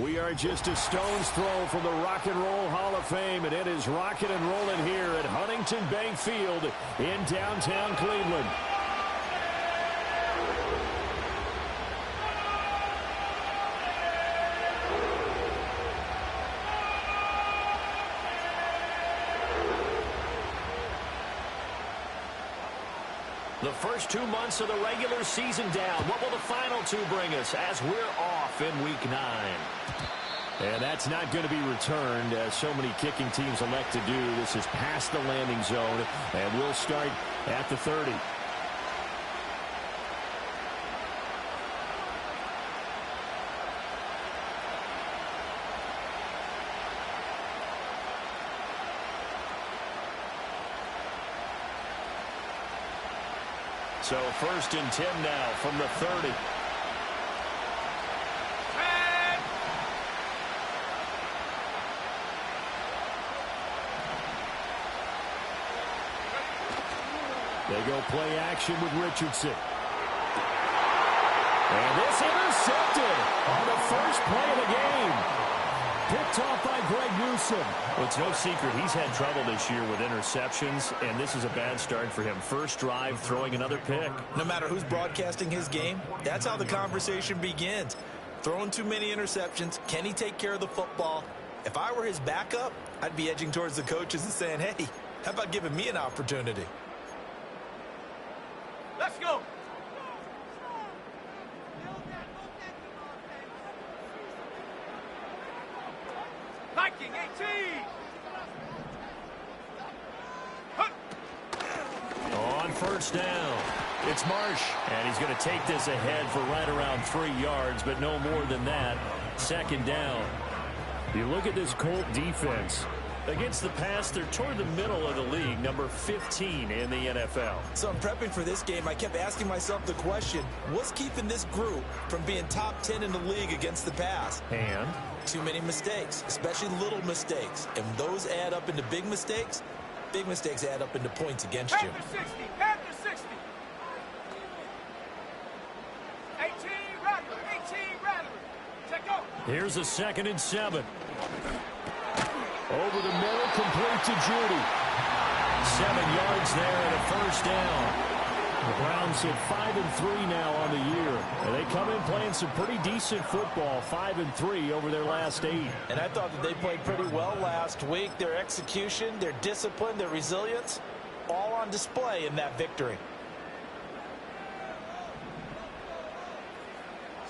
We are just a stone's throw from the Rock and Roll Hall of Fame, and it is rocking and rolling here at Huntington Bank Field in downtown Cleveland. The first 2 months of the regular season down. What will the final two bring us as we're off in Week 9? And that's not going to be returned, as so many kicking teams elect to do. This is past the landing zone, and we'll start at the 30. So 1st and 10 now from the 30. They go play action with Richardson. And this intercepted on the first play of the game. Picked off by Greg Newsome. Well, it's no secret he's had trouble this year with interceptions, and this is a bad start for him. First drive, throwing another pick. No matter who's broadcasting his game, that's how the conversation begins. Throwing too many interceptions, can he take care of the football? If I were his backup, I'd be edging towards the coaches and saying, hey, how about giving me an opportunity? Let's go. Viking 18. On first down, it's Marsh, and he's going to take this ahead for right around 3 yards, but no more than that. 2nd down. You look at this Colt defense. Against the pass, they're toward the middle of the league, number 15 in the NFL. So I'm prepping for this game. I kept asking myself the question, what's keeping this group from being top 10 in the league against the pass? And too many mistakes, especially little mistakes. And those add up into big mistakes add up into points against you. After 60. 18 Rattler. Take go. Here's a 2nd and 7. Over the middle, complete to Judy. 7 yards there and a first down. The Browns sit 5-3 now on the year. And they come in playing some pretty decent football, 5-3 over their last 8. And I thought that they played pretty well last week. Their execution, their discipline, their resilience, all on display in that victory.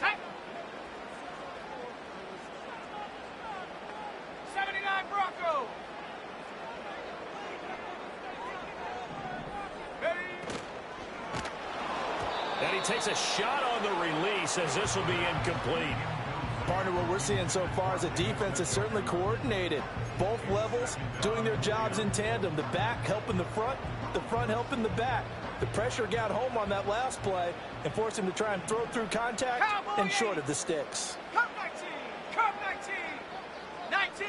Set. 79 Broncos. And he takes a shot on the release as this will be incomplete. Partner, what we're seeing so far is a defense that's certainly coordinated. Both levels doing their jobs in tandem. The back helping the front helping the back. The pressure got home on that last play and forced him to try and throw through contact and short of the sticks. Come 19. 19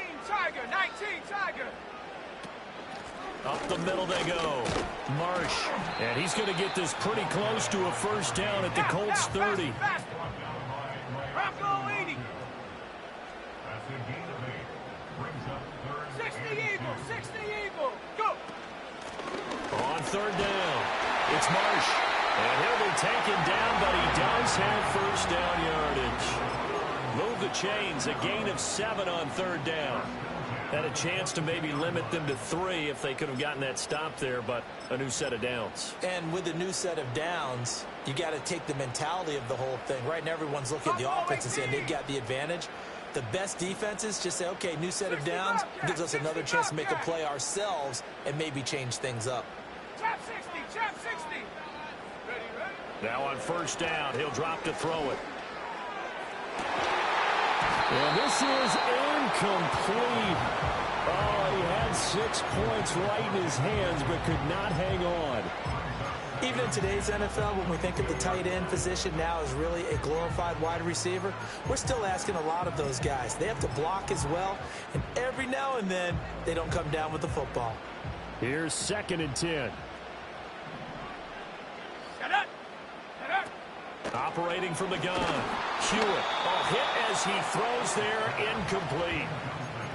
Tiger. Up the middle they go. Marsh. And he's going to get this pretty close to a first down at the Colts 30. Faster. Bronco 80. 60 Eagle. Go. On 3rd down, it's Marsh. And he'll be taken down, but he does have first down yardage. Move the chains, a gain of 7 on 3rd down. Had a chance to maybe limit them to 3 if they could have gotten that stop there, but a new set of downs. And with a new set of downs, you got to take the mentality of the whole thing. Right now, everyone's looking at the offense and saying they've got the advantage. The best defenses just say, okay, new set of downs, gives us another chance to make a play ourselves and maybe change things up. Trap 60. Ready. Now on first down, he'll drop to throw it. And this is incomplete. Oh, he had 6 points right in his hands, but could not hang on. Even in today's NFL, when we think of the tight end position now as really a glorified wide receiver, we're still asking a lot of those guys. They have to block as well, and every now and then, they don't come down with the football. Here's 2nd and 10. Get up. Operating from the gun. Hewitt. Oh, hit as he throws there, incomplete.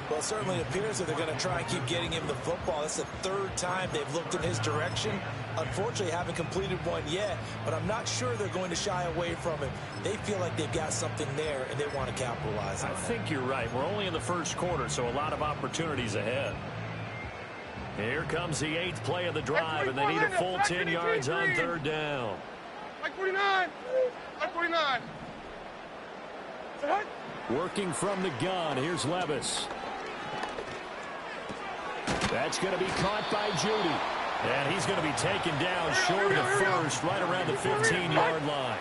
Well, it certainly appears that they're going to try and keep getting him the football. That's the third time they've looked in his direction. Unfortunately, haven't completed one yet, but I'm not sure they're going to shy away from it. They feel like they've got something there, and they want to capitalize on it. I think you're right. We're only in the first quarter, so a lot of opportunities ahead. Here comes the 8th play of the drive, and they need a full 10 yards on third down. Like 49. Like 49. Working from the gun, here's Levis. That's going to be caught by Judy. And he's going to be taken down short of the first, right around the 15-yard line.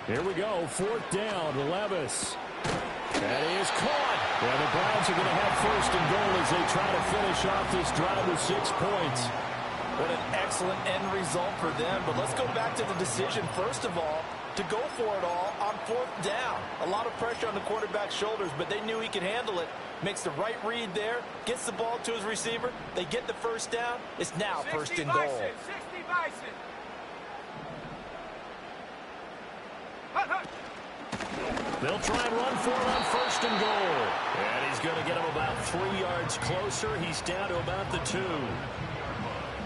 Here we go, 4th down to Levis. That is caught. And the Browns are going to have 1st and goal as they try to finish off this drive with 6 points. What an excellent end result for them. But let's go back to the decision, first of all, to go for it all on 4th down. A lot of pressure on the quarterback's shoulders, but they knew he could handle it. Makes the right read there, gets the ball to his receiver. They get the 1st down. It's now 1st and goal. 60 Bison. They'll try and run for it on 1st and goal. And he's going to get him about 3 yards closer. He's down to about the 2.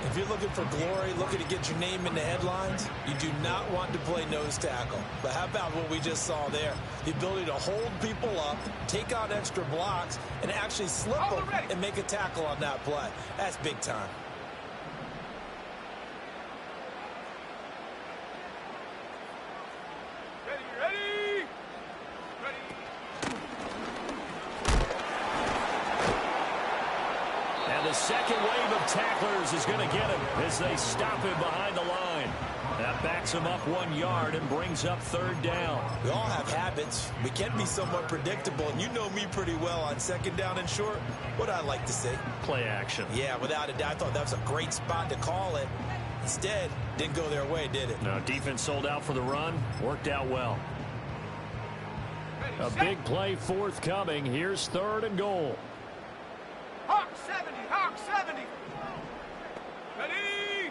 If you're looking for glory, looking to get your name in the headlines, you do not want to play nose tackle. But how about what we just saw there? The ability to hold people up, take on extra blocks, and actually slip them and make a tackle on that play. That's big time. Second wave of tacklers is going to get him as they stop him behind the line. That backs him up 1 yard and brings up 3rd down. We all have habits. We can be somewhat predictable, and you know me pretty well on 2nd down and short. What I like to say? Play action. Yeah, without a doubt. I thought that was a great spot to call it. Instead, didn't go their way, did it? No, defense sold out for the run. Worked out well. A big play forthcoming. Here's 3rd and goal. Hawk 70, Hawk 70. Ready?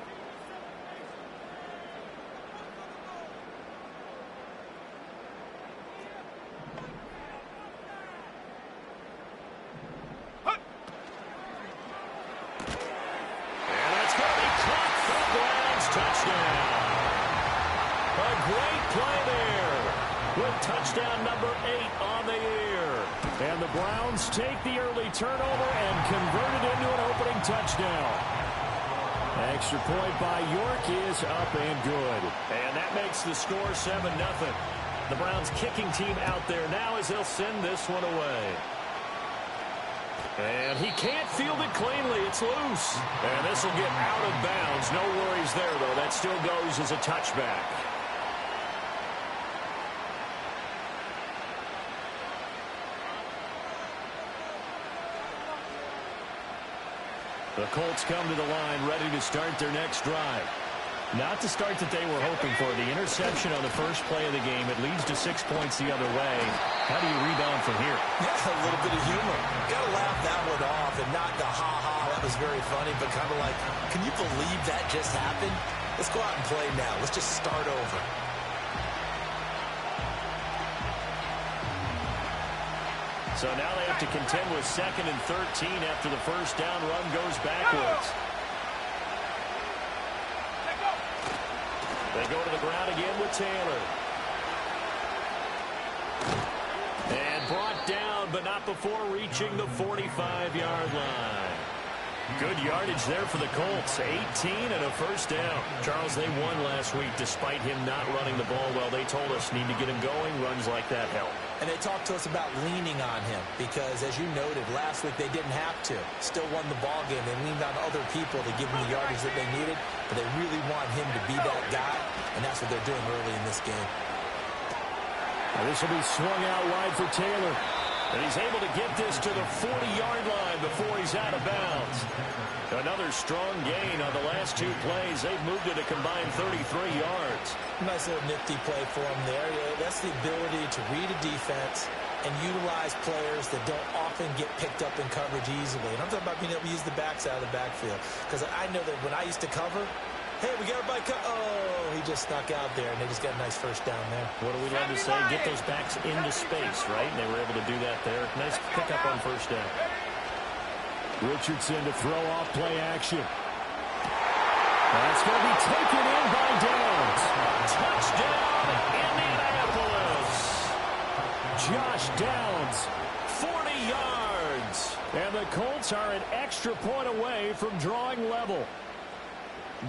Hut. And that's going to be caught for the Browns. Touchdown. A great play there with touchdown number 8 on the year. And the Browns take the early turnover and convert it into an opening touchdown. Extra point by York is up and good. And that makes the score 7-0. The Browns kicking team out there now as they'll send this one away. And he can't field it cleanly. It's loose. And this will get out of bounds. No worries there, though. That still goes as a touchback. The Colts come to the line ready to start their next drive. Not the start that they were hoping for. The interception on the first play of the game. It leads to 6 points the other way. How do you rebound from here? Yeah, a little bit of humor. Got to laugh that one off and not the ha-ha. That was very funny, but kind of like, can you believe that just happened? Let's go out and play now. Let's just start over. So now they have to contend with 2nd and 13 after the first down run goes backwards. They go to the ground again with Taylor. And brought down, but not before reaching the 45-yard line. Good yardage there for the Colts. 18 and a first down. Charles, they won last week despite him not running the ball well. They told us need to get him going. Runs like that help. And they talked to us about leaning on him because, as you noted, last week they didn't have to. Still won the ball game. They leaned on other people to give them the yardage that they needed, but they really want him to be that guy, and that's what they're doing early in this game. Now this will be swung out wide for Taylor. And he's able to get this to the 40-yard line before he's out of bounds. Another strong gain on the last 2 plays. They've moved it a combined 33 yards. Nice little nifty play for him there. Yeah, that's the ability to read a defense and utilize players that don't often get picked up in coverage easily. And I'm talking about being able to use the backs out of the backfield. Because I know that when I used to cover, hey, we got everybody oh, he just snuck out there, and they just got a nice first down there. What do we love to say? Get those backs into space, right? And they were able to do that there. Nice pickup on first down. Richardson to throw off play action. That's going to be taken in by Downs. Touchdown, Indianapolis. Josh Downs, 40 yards. And the Colts are an extra point away from drawing level.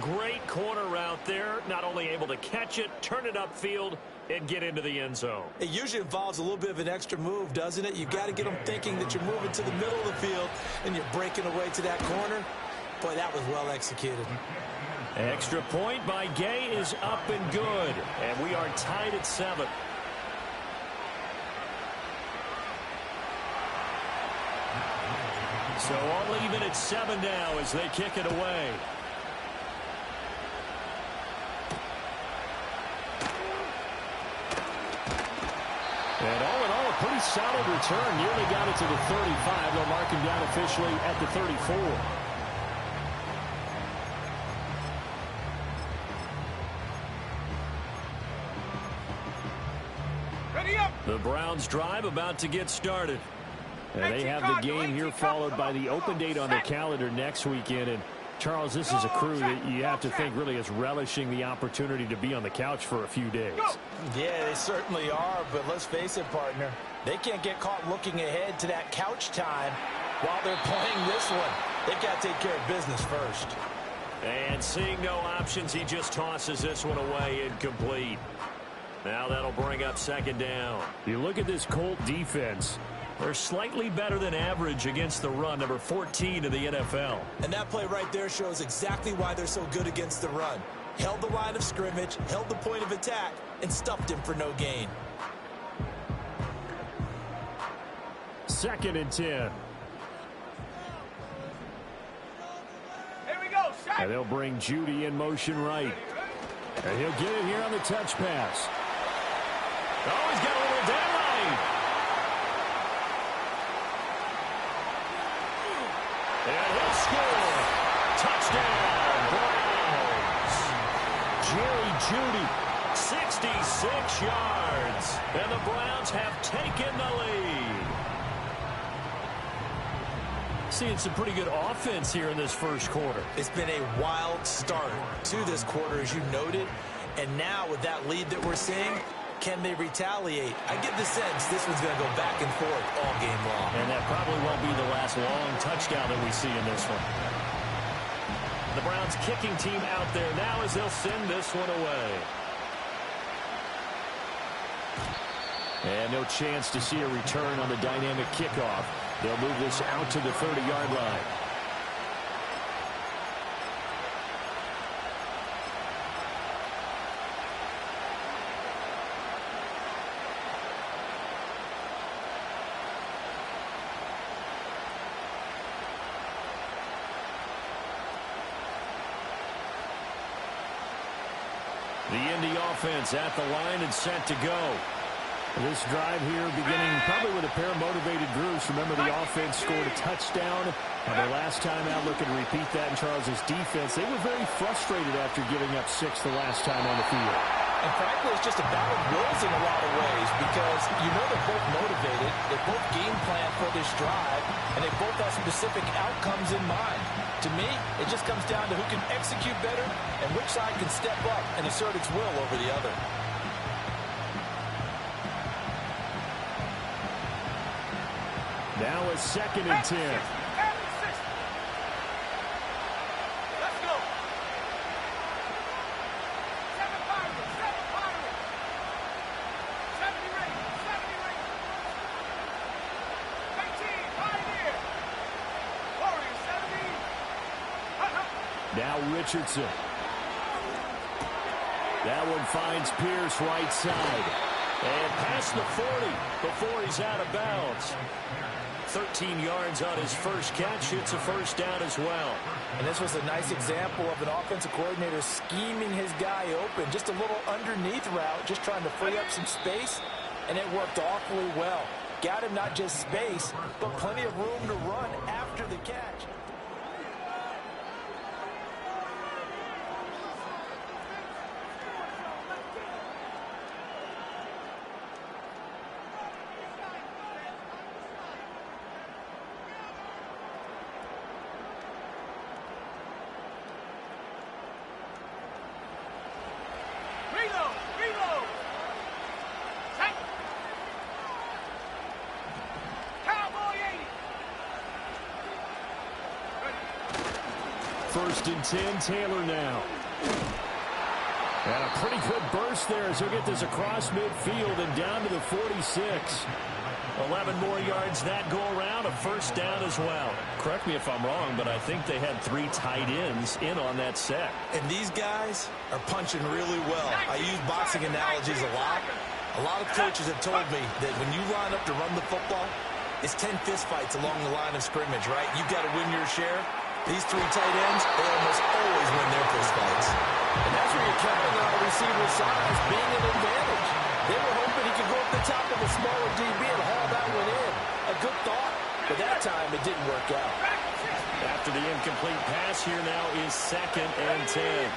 Great corner route there. Not only able to catch it, turn it upfield, and get into the end zone. It usually involves a little bit of an extra move, doesn't it? You've got to get them thinking that you're moving to the middle of the field and you're breaking away to that corner. Boy, that was well executed. Extra point by Gay is up and good. And we are tied at 7. So all even at 7 now as they kick it away. And all in all, a pretty solid return. Nearly got it to the 35. They'll mark him down officially at the 34. Ready up. The Browns drive about to get started. And they have the game here followed by the open date on their calendar next weekend. And Charles, this is a crew that you have to think really is relishing the opportunity to be on the couch for a few days. Yeah, they certainly are, but let's face it, partner. They can't get caught looking ahead to that couch time while they're playing this one. They've got to take care of business first. And seeing no options, he just tosses this one away incomplete. Now that'll bring up second down. You look at this Colt defense. They're slightly better than average against the run, number 14 in the NFL. And that play right there shows exactly why they're so good against the run. Held the line of scrimmage, held the point of attack, and stuffed him for no gain. 2nd and 10. Here we go. Shot. And they'll bring Judy in motion right. And he'll get it here on the touch pass. Oh, he's got a little deadline. And he'll score. Touchdown, Browns. Jerry Judy, 66 yards. And the Browns have taken the lead. Seeing some pretty good offense here in this first quarter. It's been a wild start to this quarter, as you noted. And now with that lead that we're seeing, can they retaliate? I get the sense this one's going to go back and forth all game long. And that probably won't be the last long touchdown that we see in this one. The Browns kicking team out there now as they'll send this one away. And no chance to see a return on the dynamic kickoff. They'll move this out to the 30-yard line. The Indy offense at the line and set to go. This drive here beginning probably with a pair of motivated groups. Remember, the offense scored a touchdown. And the last time out, looking to repeat that in Charles's defense. They were very frustrated after giving up 6 the last time on the field. And frankly, it's just a battle of wills in a lot of ways because you know they're both motivated. They both game plan for this drive, and they both have specific outcomes in mind. To me, it just comes down to who can execute better and which side can step up and assert its will over the other. Now a 2nd and 10. Let's go. 7 Pirates. 70 rings. 18, Pioneer. Warriors, 70. Now Richardson. That one finds Pierce right side. And past the 40 before he's out of bounds. 13 yards on his first catch. It's a first down as well. And this was a nice example of an offensive coordinator scheming his guy open. Just a little underneath route, just trying to free up some space, and it worked awfully well. Got him not just space, but plenty of room to run after the catch. first and 10. Taylor now. And a pretty good burst there as he'll get this across midfield and down to the 46. 11 more yards that go around, a first down as well. Correct me if I'm wrong, but I think they had 3 tight ends in on that set. And these guys are punching really well. I use boxing analogies a lot. A lot of coaches have told me that when you line up to run the football, it's 10 fistfights along the line of scrimmage, right? You've got to win your share. These 3 tight ends, they almost always win their fistfights. And that's where you're counting on the receiver's size being an advantage. They were hoping he could go up the top of the smaller DB and haul that one in. A good thought, but that time it didn't work out. After the incomplete pass, here now is 2nd and 10.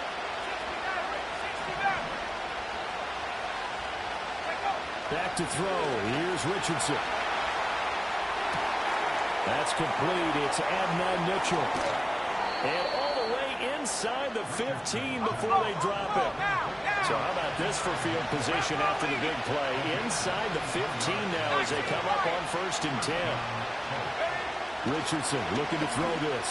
Back to throw. Here's Richardson. That's complete. It's Adnan Mitchell. And all the way inside the 15 before they drop it. So how about this for field position after the big play? Inside the 15 now as they come up on 1st and 10. Richardson looking to throw this.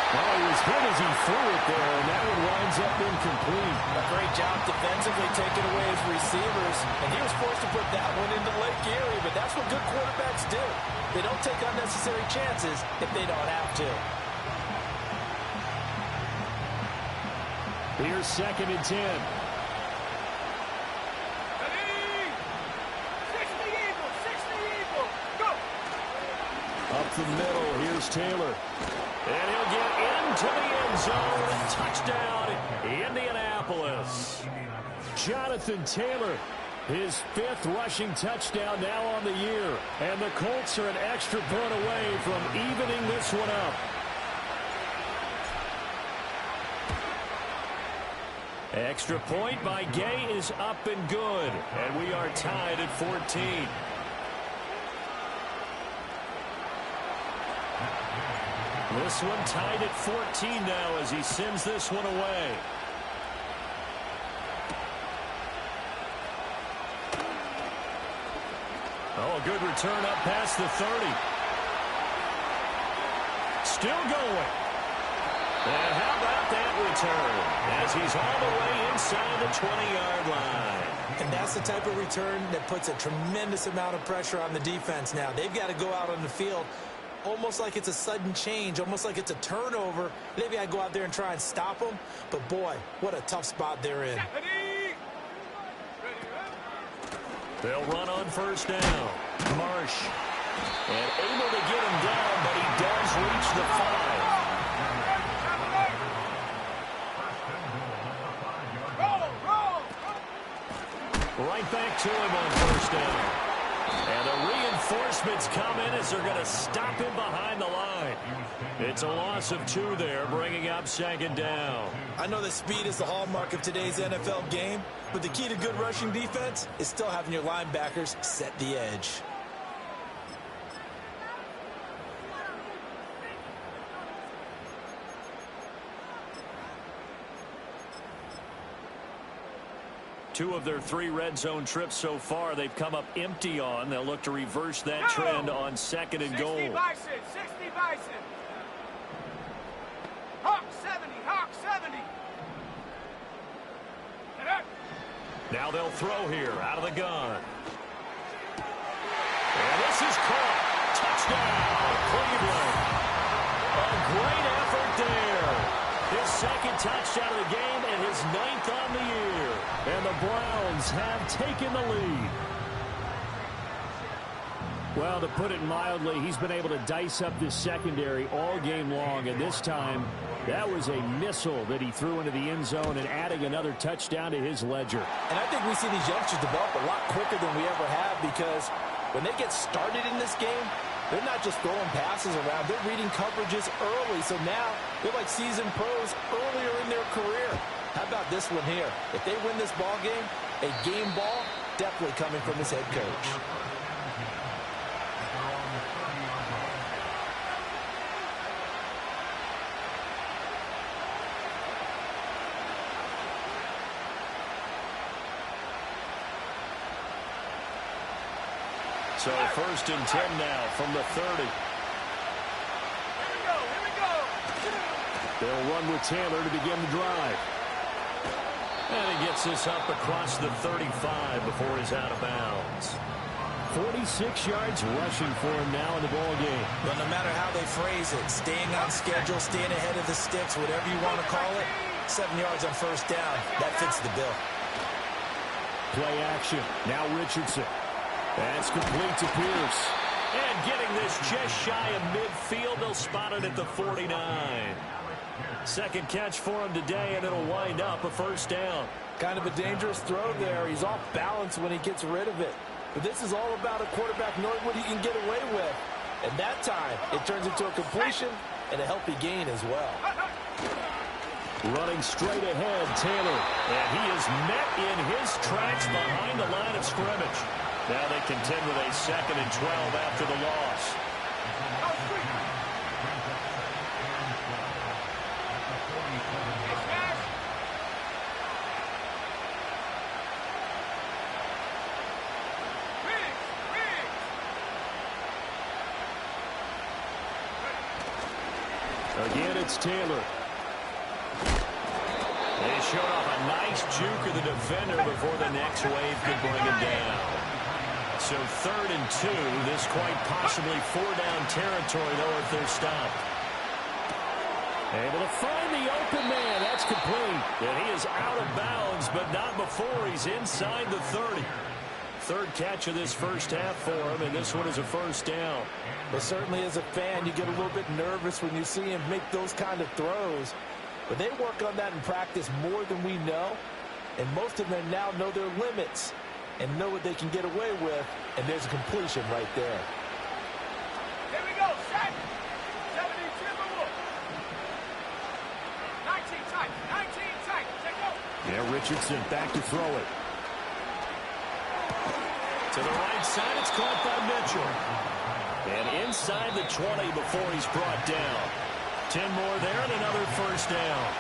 Well, he was hit as he threw it there, and that one winds up incomplete. A great job defensively taking away his receivers, and he was forced to put that one into Lake Erie, but that's what good quarterbacks do. They don't take unnecessary chances if they don't have to. Here's 2nd and 10. Up the middle, here's Taylor. And he'll get into the end zone. Touchdown, Indianapolis. Jonathan Taylor, his 5th rushing touchdown now on the year. And the Colts are an extra point away from evening this one up. Extra point by Gay is up and good. And we are tied at 14. This one tied at 14 now as he sends this one away. Oh, a good return up past the 30. Still going. And how about that return as he's all the way inside the 20-yard line. And that's the type of return that puts a tremendous amount of pressure on the defense now. They've got to go out on the field almost like it's a sudden change, almost like it's a turnover. Maybe I go out there and try and stop them, but boy, what a tough spot they're in. They'll run on 1st down. Marsh. And able to get him down, but he does reach the 5. Right back to him on 1st down. And the reinforcements come in as they're going to stop him behind the line. It's a loss of 2 there, bringing up 2nd down. I know that speed is the hallmark of today's NFL game, but the key to good rushing defense is still having your linebackers set the edge. Two of their 3 red zone trips so far, they've come up empty on. They'll look to reverse that trend on 2nd and goal. 60 Bison, 60 Bison. Hawk 70, Hawk 70. Now they'll throw here out of the gun. And this is caught. Touchdown, Cleveland. A great effort there. His 2nd touchdown of the game and his 9th on the year. And the Browns have taken the lead. Well, to put it mildly, he's been able to dice up this secondary all game long, and this time that was a missile that he threw into the end zone and adding another touchdown to his ledger. And I think we see these youngsters develop a lot quicker than we ever have, because when they get started in this game, they're not just throwing passes around. They're reading coverages early. So now they're like seasoned pros earlier in their career. How about this one here? If they win this ball game, a game ball definitely coming from his head coach. So 1st and 10 now from the 30. Here we go, here we go. They'll run with Taylor to begin the drive. And he gets this up across the 35 before he's out of bounds. 46 yards rushing for him now in the ball game. But no matter how they phrase it, staying on schedule, staying ahead of the sticks, whatever you want to call it, 7 yards on first down, that fits the bill. Play action. Now Richardson. That's complete to Pierce. And getting this just shy of midfield, they'll spot it at the 49. Second catch for him today, and it'll wind up a first down. Kind of a dangerous throw there. He's off balance when he gets rid of it. But this is all about a quarterback knowing what he can get away with. And that time, it turns into a completion and a healthy gain as well. Running straight ahead, Taylor. And he is met in his tracks behind the line of scrimmage. Now they contend with a 2nd and 12 after the loss. Again, it's Taylor. They showed off a nice juke of the defender before the next wave could bring him down. So 3rd and 2. This quite possibly 4-down territory, though, if they're stopped. Able to find the open man. That's complete. And he is out of bounds, but not before he's inside the 30. Third catch of this first half for him, and this one is a first down. But certainly as a fan, you get a little bit nervous when you see him make those kind of throws. But they work on that in practice more than we know. And most of them now know their limits and know what they can get away with. And there's a completion right there. Here we go, set. 72 more. 19 tight, 19 tight. Take go. Yeah, Richardson back to throw it. To the right side, it's caught by Mitchell. And inside the 20 before he's brought down. 10 more there and another first down.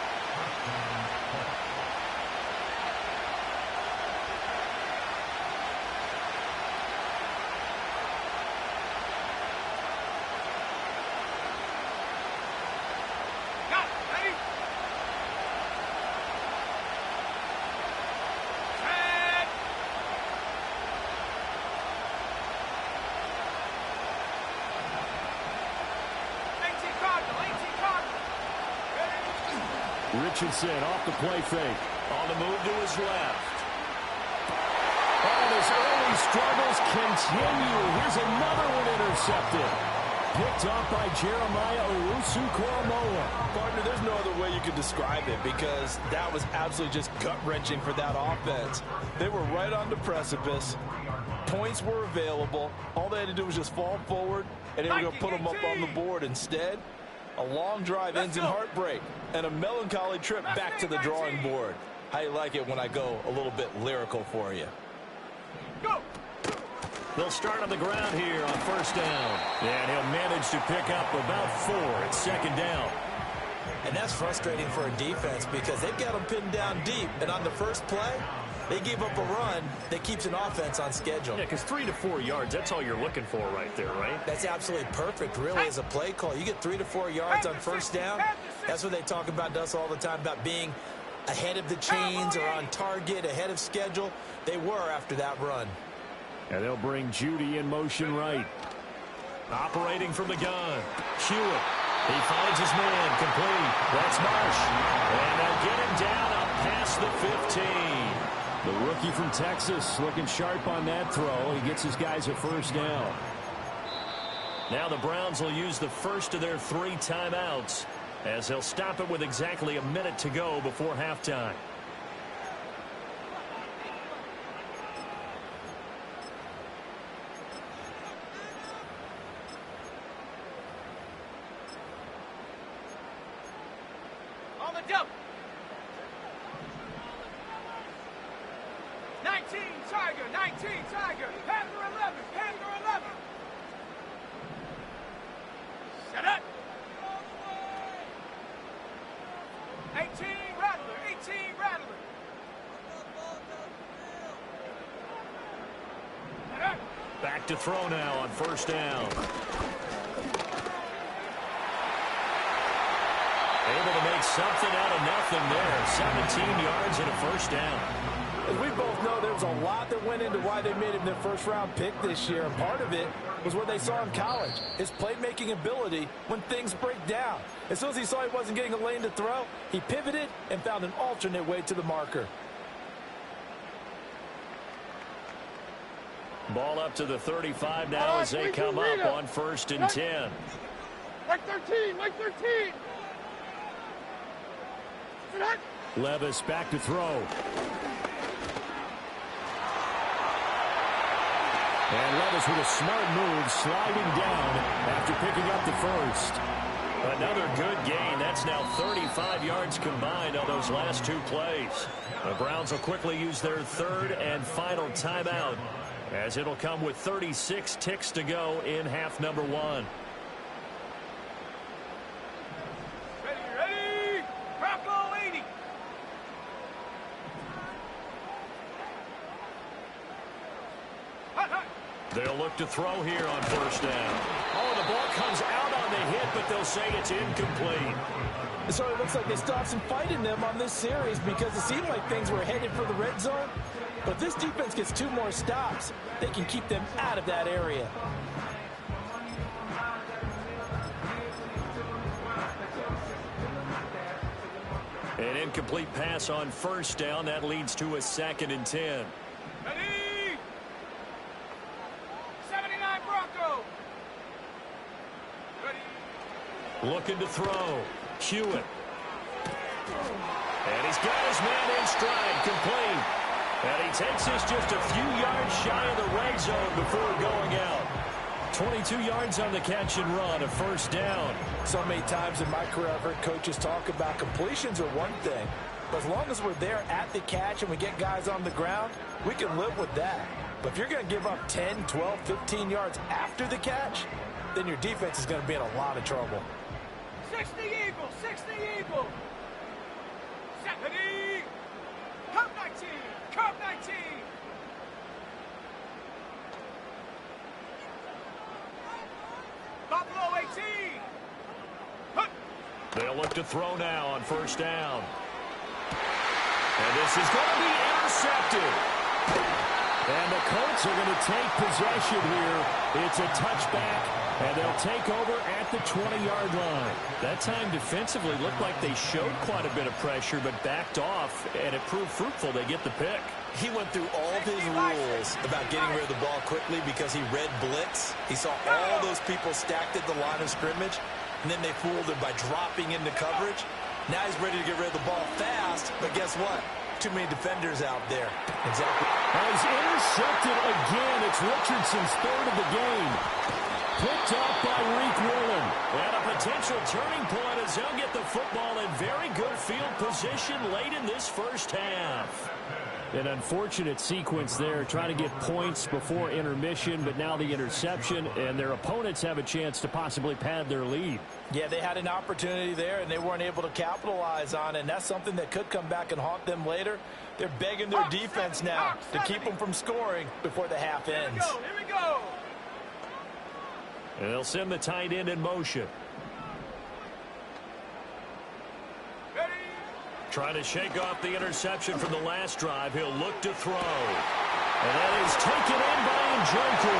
Got it, ready? Set. Richardson off the play fake. On the move to his left. Oh, his early struggles continue. Here's another one intercepted. Picked off by Jeremiah Owusu-Koramoah. Partner, there's no other way you could describe it because that was absolutely just gut-wrenching for that offense. They were right on the precipice. Points were available. All they had to do was just fall forward, and they were going to put them up on the board. Instead, a long drive ends in heartbreak and a melancholy trip back to the drawing board. How you like it when I go a little bit lyrical for you? Go. They'll start on the ground here on first down. And he'll manage to pick up about 4 at second down. And that's frustrating for a defense because they've got them pinned down deep. And on the first play, they gave up a run that keeps an offense on schedule. Yeah, because 3 to 4 yards, that's all you're looking for right there, right? That's absolutely perfect, really, as a play call. You get 3 to 4 yards on first down. That's what they talk about to us all the time, about being ahead of the chains or on target, ahead of schedule. They were after that run. And they'll bring Judy in motion right. Operating from the gun. Hewitt. He finds his man. Complete. That's Marsh. And they'll get him down up past the 15. The rookie from Texas looking sharp on that throw. He gets his guys a first down. Now the Browns will use the first of their 3 timeouts as they'll stop it with exactly a minute to go before halftime. On the jump. 19 Tiger, 19 Tiger. Panther 11, Panther 11. Set up. 18 Rattler, 18 Rattler. Set up. Back to throw now on first down. Able to make something out of nothing there. 17 yards and a first down. As we both know, there's a lot that went into why they made him their first-round pick this year, and part of it was what they saw in college, his playmaking ability when things break down. As soon as he saw he wasn't getting a lane to throw, he pivoted and found an alternate way to the marker. Ball up to the 35 now as they come up on 1st and 10. Like 13, like 13. Levis back to throw. And Levis with a smart move, sliding down after picking up the first. Another good gain. That's now 35 yards combined on those last 2 plays. The Browns will quickly use their 3rd and final timeout, as it'll come with 36 ticks to go in half number 1. Ready. Bronco 80. They'll look to throw here on 1st down. Oh, the ball comes out on the hit, but they'll say it's incomplete. So it looks like they stopped some fight in them on this series because it seemed like things were headed for the red zone. But if this defense gets 2 more stops, they can keep them out of that area. An incomplete pass on 1st down. That leads to a 2nd and 10. Ready. 79 Bronco. Ready. Looking to throw. Hewitt. And he's got his man in stride, complete. And he takes this just a few yards shy of the red zone before going out. 22 yards on the catch and run, a 1st down. So many times in my career I've heard coaches talk about completions are one thing. But as long as we're there at the catch and we get guys on the ground, we can live with that. But if you're going to give up 10, 12, 15 yards after the catch, then your defense is going to be in a lot of trouble. 60 Eagle, 60 Eagle. 70. Cup 19, Cup 19. Buffalo 18. Hup. They'll look to throw now on 1st down. And this is going to be intercepted. And the Colts are going to take possession here. It's a touchback, and they'll take over at the 20-yard line. That time defensively looked like they showed quite a bit of pressure, but backed off, and it proved fruitful. They get the pick. He went through all of his rules about getting rid of the ball quickly because he read blitz. He saw all those people stacked at the line of scrimmage, and then they fooled him by dropping into coverage. Now he's ready to get rid of the ball fast, but guess what? Too many defenders out there. Exactly. Has intercepted again. It's Richardson's 3rd of the game. Picked up by Reek Woolen. And a potential turning point as they'll get the football in very good field position late in this 1st half. An unfortunate sequence there, trying to get points before intermission, but now the interception, and their opponents have a chance to possibly pad their lead. Yeah, they had an opportunity there, and they weren't able to capitalize on it, and that's something that could come back and haunt them later. They're begging their defense now to keep them from scoring before the half ends. Here we go. And they'll send the tight end in motion. Trying to shake off the interception from the last drive. He'll look to throw. And that is taken in by Njoku.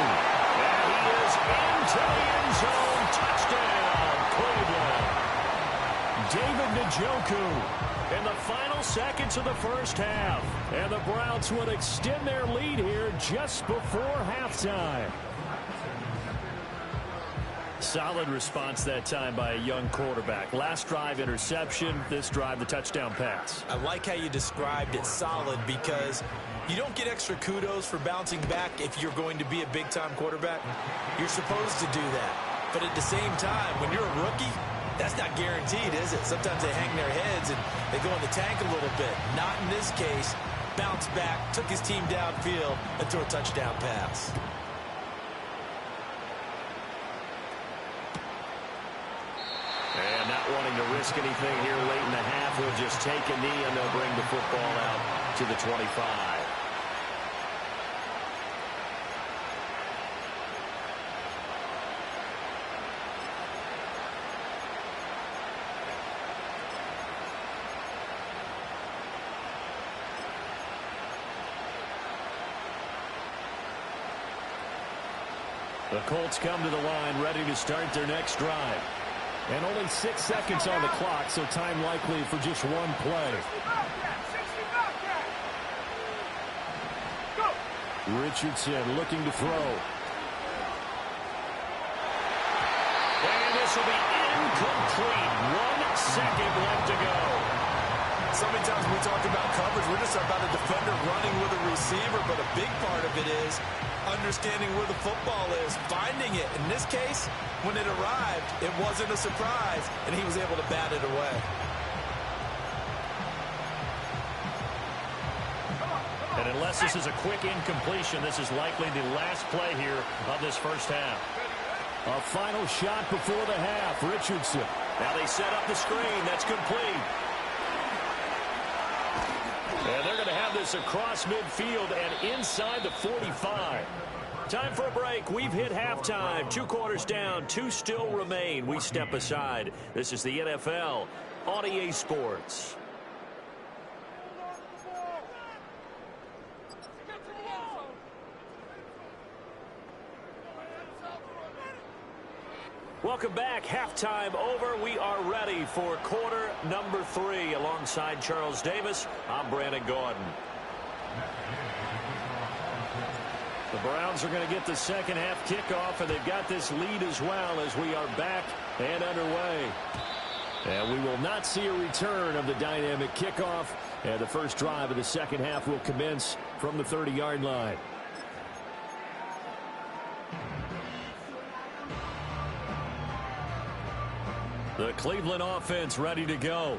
And he is into the end zone. Touchdown, Cleveland. David Njoku in the final seconds of the 1st half. And the Browns would extend their lead here just before halftime. Solid response that time by a young quarterback. Last drive, interception. This drive, the touchdown pass. I like how you described it solid because you don't get extra kudos for bouncing back if you're going to be a big-time quarterback. You're supposed to do that. But at the same time, when you're a rookie, that's not guaranteed, is it? Sometimes they hang their heads and they go in the tank a little bit. Not in this case. Bounced back, took his team downfield, and threw a touchdown pass. And not wanting to risk anything here late in the half, he'll just take a knee and they'll bring the football out to the 25. The Colts come to the line ready to start their next drive. And only 6 seconds on the clock, so time likely for just one play. Richardson looking to throw. And this will be incomplete. 1 second left to go. So many times we talk about coverage, we're just about a defender running with a receiver, but a big part of it is understanding where the football is, finding it. In this case, when it arrived, it wasn't a surprise, and he was able to bat it away. And unless this is a quick incompletion, this is likely the last play here of this first half. A final shot before the half, Richardson. Now they set up the screen. That's complete. And they're going to have this across midfield and inside the 45. Time for a break. We've hit halftime. 2 quarters down. 2 still remain. We step aside. This is the NFL on EA Sports. Welcome back. Halftime over. We are ready for quarter number 3. Alongside Charles Davis, I'm Brandon Gaudin. The Browns are going to get the second half kickoff, and they've got this lead as well as we are back and underway. And we will not see a return of the dynamic kickoff, and the first drive of the second half will commence from the 30-yard line. The Cleveland offense ready to go.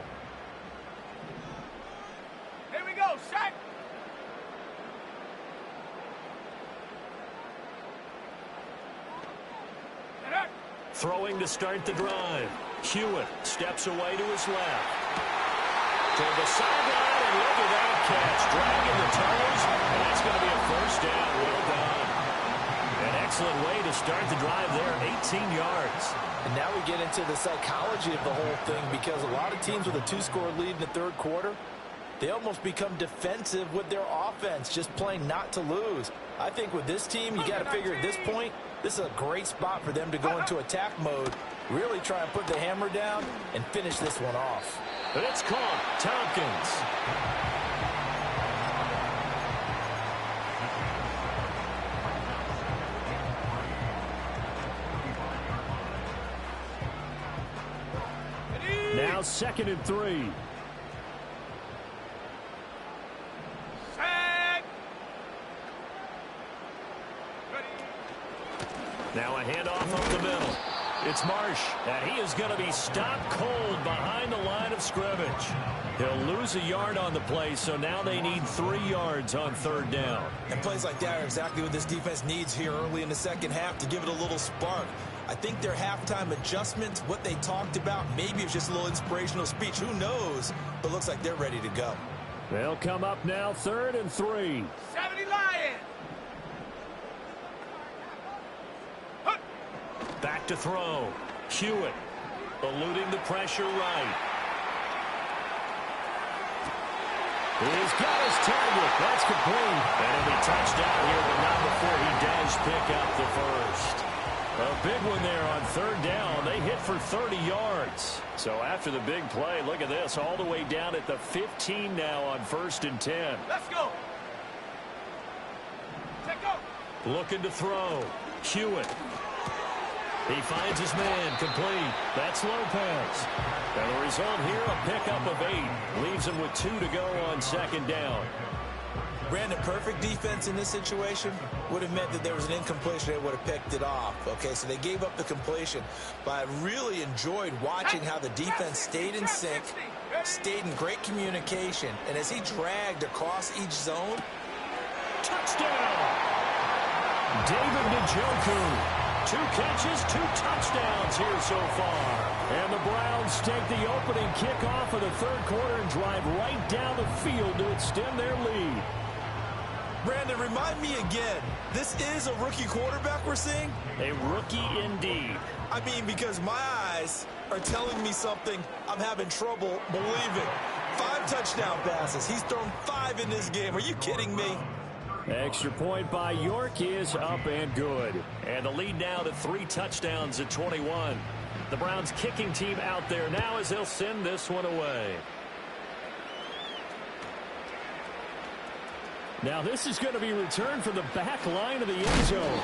Here we go, Shaq. Throwing to start the drive. Hewitt steps away to his left. Toward the sideline, and look at that catch. Dragging the toes, and that's going to be a first down. Well done. An excellent way to start the drive there, 18 yards. And now we get into the psychology of the whole thing, because a lot of teams with a 2-score lead in the third quarter, they almost become defensive with their offense, just playing not to lose. I think with this team, you got to figure at this point, this is a great spot for them to go into attack mode, really try and put the hammer down and finish this one off. But it's caught. Tompkins. Now 2nd and 3. Now a handoff up the middle. It's Marsh, and he is going to be stopped cold behind the line of scrimmage. He'll lose a yard on the play, so now they need 3 yards on 3rd down. And plays like that are exactly what this defense needs here early in the second half to give it a little spark. I think their halftime adjustments, what they talked about, maybe it's just a little inspirational speech. Who knows? But looks like they're ready to go. They'll come up now 3rd and 3. 70 Lions. Back to throw. Hewitt eluding the pressure right. He's got his target. That's complete. And he'll be touchdown here, but not before he does pick up the first. A big one there on 3rd down. They hit for 30 yards. So after the big play, look at this, all the way down at the 15 now on 1st and 10. Let's go. Take go. Looking to throw. Hewitt. He finds his man, complete. That's Lopez. And the result here, a pickup of 8. Leaves him with 2 to go on 2nd down. Brandon, perfect defense in this situation would have meant that there was an incompletion. They would have picked it off. Okay, so they gave up the completion. But I really enjoyed watching how the defense stayed in sync, stayed in great communication. And as he dragged across each zone. Touchdown! David Njoku. 2 catches, 2 touchdowns here so far. And the Browns take the opening kickoff of the 3rd quarter and drive right down the field to extend their lead. Brandon, remind me again, this is a rookie quarterback we're seeing? A rookie indeed. I mean, because my eyes are telling me something I'm having trouble believing. 5 touchdown passes. He's thrown 5 in this game. Are you kidding me? Extra point by York is up and good. And the lead now to 3 touchdowns at 21. The Browns kicking team out there now as they'll send this one away. Now this is going to be returned from the back line of the end zone.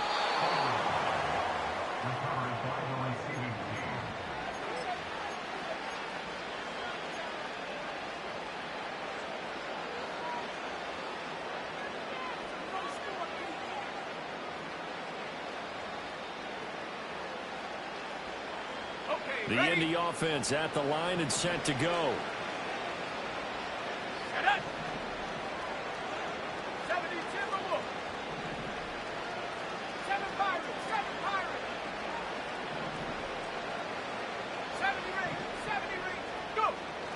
The Indy offense at the line and set to go.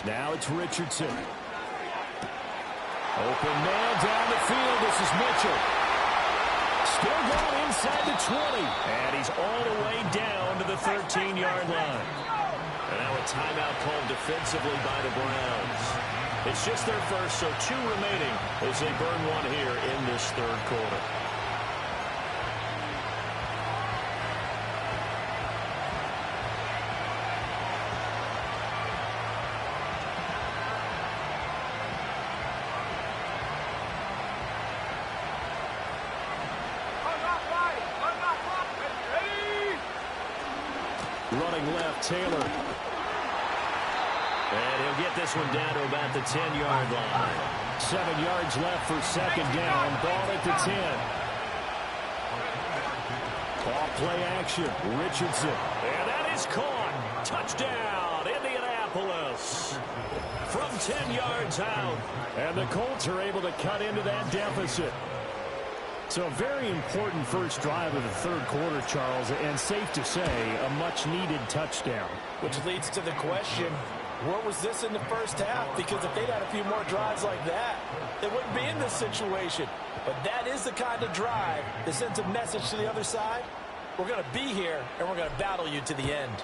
Now it's Richardson. Open man down the field. This is Mitchell. Still going inside the 20. And he's all the way down to the 13-yard line. And now a timeout called defensively by the Browns. It's just their first, so 2 remaining as they burn one here in this third quarter. Running left, Taylor. And he'll get this one down to about the 10-yard line. 7 yards left for second down. Ball at the 10. Ball play action. Richardson. And that is caught. Touchdown, Indianapolis. From 10 yards out. And the Colts are able to cut into that deficit. So a very important first drive of the third quarter, Charles, and safe to say, a much-needed touchdown. Which leads to the question, where was this in the first half? Because if they'd had a few more drives like that, they wouldn't be in this situation. But that is the kind of drive that sends a message to the other side. We're going to be here, and we're going to battle you to the end.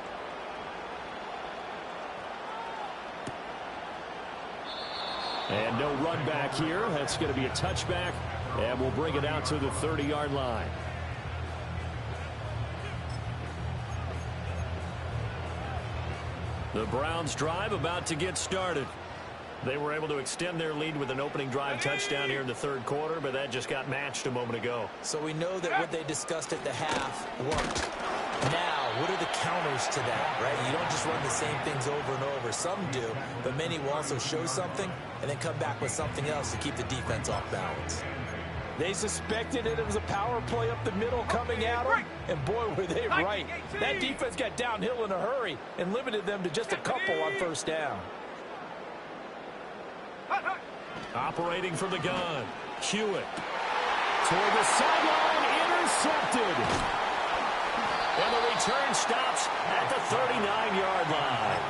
And no run back here. That's going to be a touchback. And we'll bring it out to the 30-yard line. The Browns drive about to get started. They were able to extend their lead with an opening drive touchdown here in the third quarter, but that just got matched a moment ago. So we know that what they discussed at the half worked. Now, what are the counters to that, right? You don't just run the same things over and over. Some do, but many will also show something and then come back with something else to keep the defense off balance. They suspected it was a power play up the middle coming at them, and boy, were they right. That defense got downhill in a hurry and limited them to just a couple on first down. Operating from the gun, Hewitt. Toward the sideline, intercepted. And the return stops at the 39-yard line.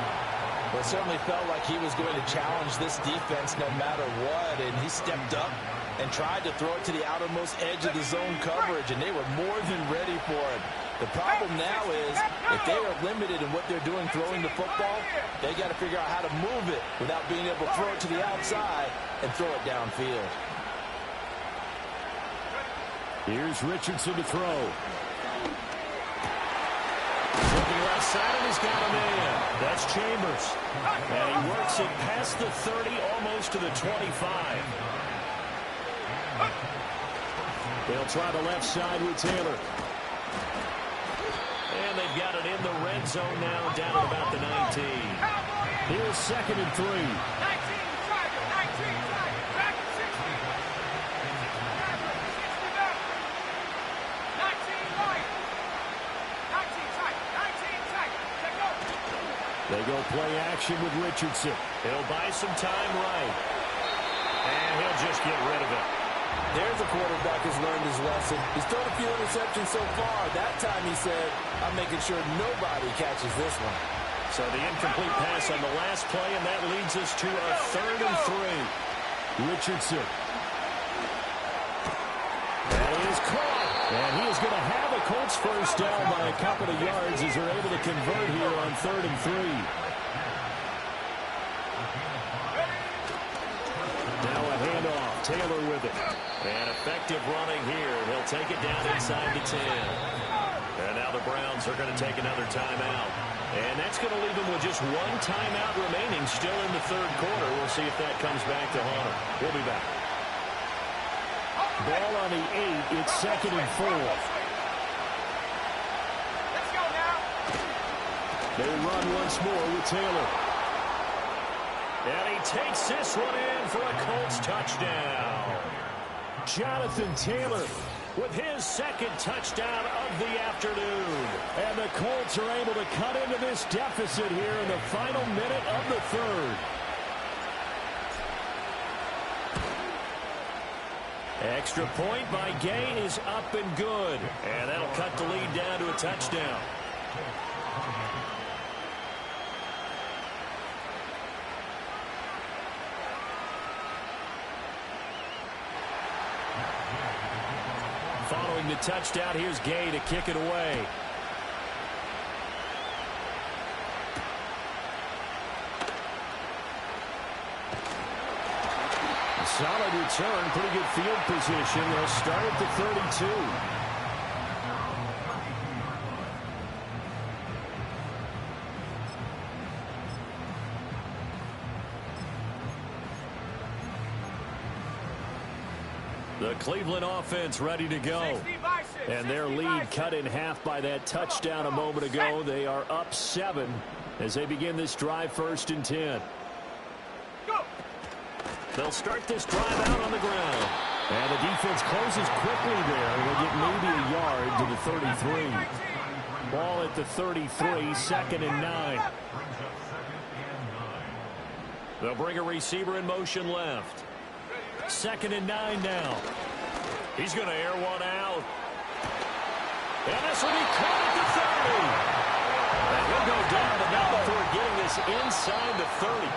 Well, it certainly felt like he was going to challenge this defense no matter what, and he stepped up and tried to throw it to the outermost edge of the zone coverage, and they were more than ready for it. The problem now is if they are limited in what they're doing throwing the football, they got to figure out how to move it without being able to throw it to the outside and throw it downfield. Here's Richardson to throw. Looking left side, and he's got a man. That's Chambers. And he works it past the 30, almost to the 25. They'll try the left side with Taylor. And they've got it in the red zone now, down at about the 19. Here's 2nd and 3. 19 Tiger, 19 Tiger, back at 60. 60 back. 19 Lion. 19 Tiger, 19 Tiger. Take over. They go play action with Richardson. He'll buy some time right. And he'll just get rid of it. There's a quarterback who's learned his lesson. He's thrown a few interceptions so far. That time he said, I'm making sure nobody catches this one. So the incomplete pass on the last play, and that leads us to a 3rd and 3. Richardson. That is caught. And he is going to have a Colts first down by a couple of yards as they're able to convert here on 3rd and 3. Now a handoff. Taylor with it. And effective running here. He'll take it down inside the 10. And now the Browns are going to take another timeout. And that's going to leave them with just one timeout remaining still in the third quarter. We'll see if that comes back to haunt them. We'll be back. Ball on the 8. It's 2nd and 4. Let's go now. They run once more with Taylor. And he takes this one in for a Colts touchdown. Jonathan Taylor with his second touchdown of the afternoon. And the Colts are able to cut into this deficit here in the final minute of the third. Extra point by Gay is up and good. And that'll cut the lead down to a touchdown. Following the touchdown, here's Gay to kick it away. Solid return, pretty good field position. They'll start at the 32. The Cleveland offense ready to go. And their lead cut in half by that touchdown a moment ago. They are up 7 as they begin this drive 1st and 10. They'll start this drive out on the ground. And the defense closes quickly there. They'll get maybe a yard to the 33. Ball at the 33, 2nd and 9. They'll bring a receiver in motion left. 2nd and 9 now. He's going to air one out. And this will be caught at the 30. And he'll go down, but not before getting this inside the 30.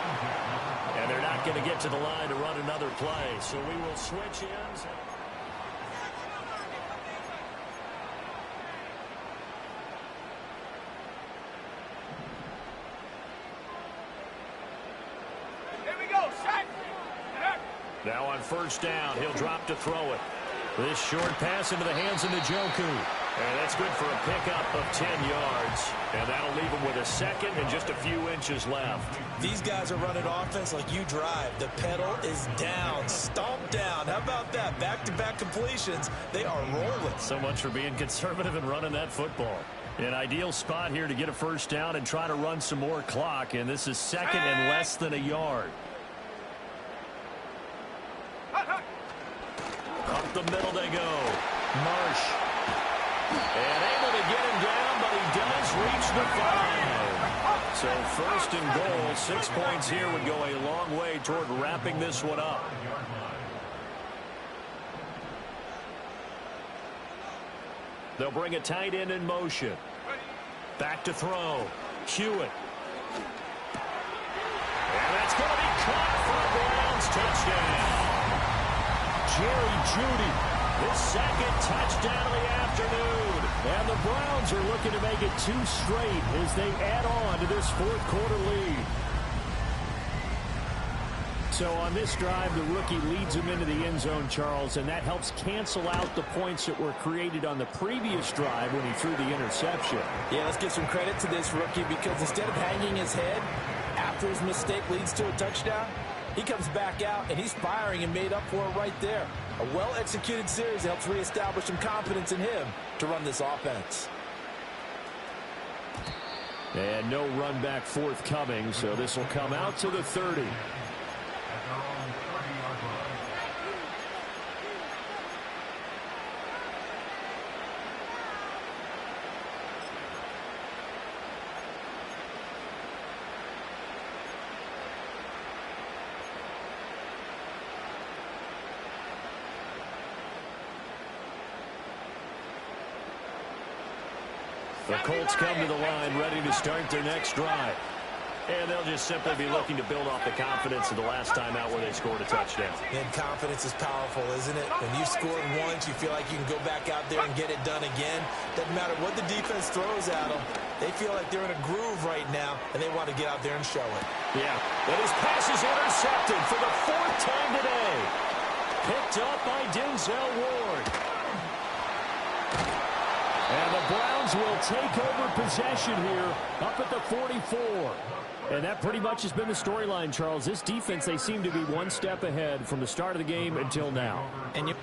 And they're not going to get to the line to run another play. So we will switch ends. Here we go, set. Now on 1st down, he'll drop to throw it. This short pass into the hands of Njoku. And that's good for a pickup of 10 yards. And that'll leave him with a 2nd and just a few inches left. These guys are running offense like you drive. The pedal is down, stomped down. How about that? Back-to-back completions. They are rolling. So much for being conservative and running that football. An ideal spot here to get a 1st down and try to run some more clock. And this is 2nd and less than a yard. Up the middle they go. Marsh. And able to get him down, but he does reach the 5. So 1st and goal, 6 points here would go a long way toward wrapping this one up. They'll bring a tight end in motion. Back to throw. Hewitt. And that's going to be caught for a Browns touchdown. Jerry Jeudy, his 2nd touchdown of the afternoon. And the Browns are looking to make it 2 straight as they add on to this 4th quarter lead. So on this drive, the rookie leads him into the end zone, Charles, and that helps cancel out the points that were created on the previous drive when he threw the interception. Yeah, let's give some credit to this rookie because instead of hanging his head after his mistake leads to a touchdown, he comes back out, and he's firing and made up for it right there. A well-executed series helps reestablish some confidence in him to run this offense. And no run back forthcoming, so this will come out to the 30. The Colts come to the line ready to start their next drive. And they'll just simply be looking to build off the confidence of the last time out where they scored a touchdown. And confidence is powerful, isn't it? When you scored once, you feel like you can go back out there and get it done again. Doesn't matter what the defense throws at them. They feel like they're in a groove right now, and they want to get out there and show it. Yeah, but his pass is intercepted for the 4th time today. picked up by Denzel Ward. And the Browns will take over possession here up at the 44. And that pretty much has been the storyline, Charles. This defense, they seem to be one step ahead from the start of the game until now. And it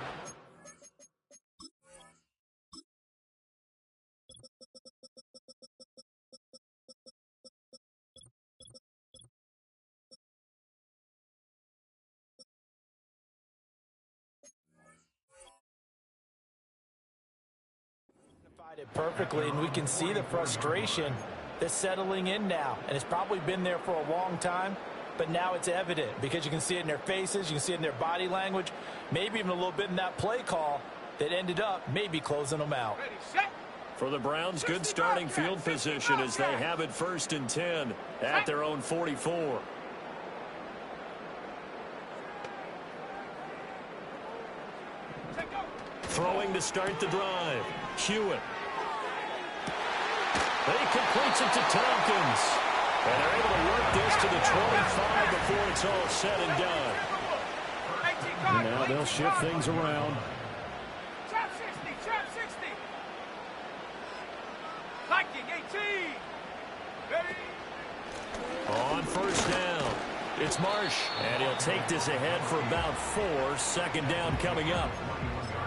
perfectly, and we can see the frustration that's settling in now, and it's probably been there for a long time, but now it's evident because you can see it in their faces, you can see it in their body language, maybe even a little bit in that play call that ended up maybe closing them out. For the Browns, good starting field position as they have it 1st and 10 at their own 44. Throwing to start the drive. Hewitt. He completes it to Tompkins. And they're able to work this to the 25 before it's all said and done. And now they'll shift things around. Trap 60, trap 60. Viking 18. Ready? On 1st down, it's Marsh. And he'll take this ahead for about 4. 2nd down coming up.